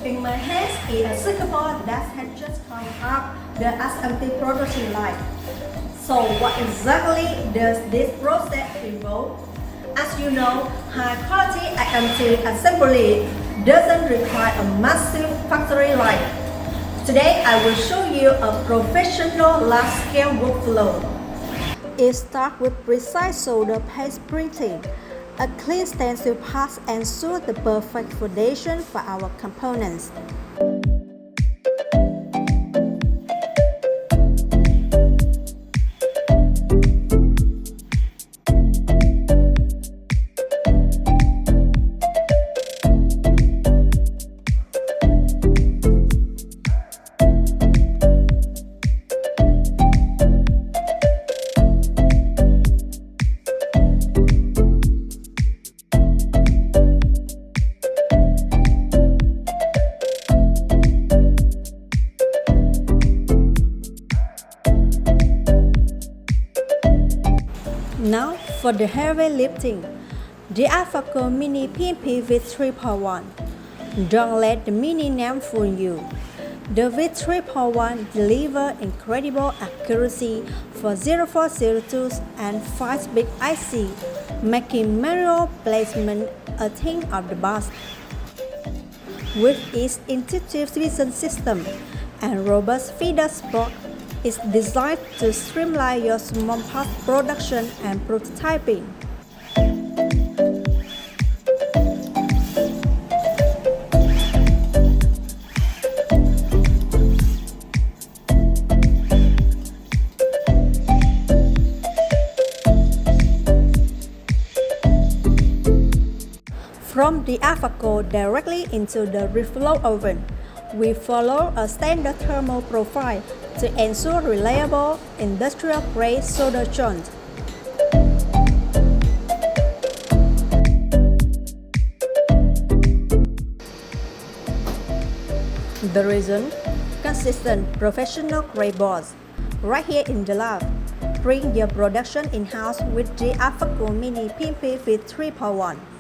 In my hands is a circuit board that has just come up the SMT production line. So what exactly does this process involve? As you know, high quality SMT assembly doesn't require a massive factory line. Today I will show you a professional large-scale workflow. It starts with precise solder paste printing. A clean stencil pass ensures the perfect foundation for our components. Now for the heavy lifting, the Afarco Mini PnP V3.1. Don't let the mini name fool you. The V3.1 delivers incredible accuracy for 0402s and 5-bit IC, making manual placement a thing of the past. With its intuitive vision system and robust feeder support, it's designed to streamline your small part production and prototyping. From the Afarco directly into the reflow oven, we follow a standard thermal profile to ensure reliable industrial-grade solder joint. The reason? Consistent professional-grade boards. Right here in the lab. Bring your production in-house with the Afarco Mini PnP V3.1.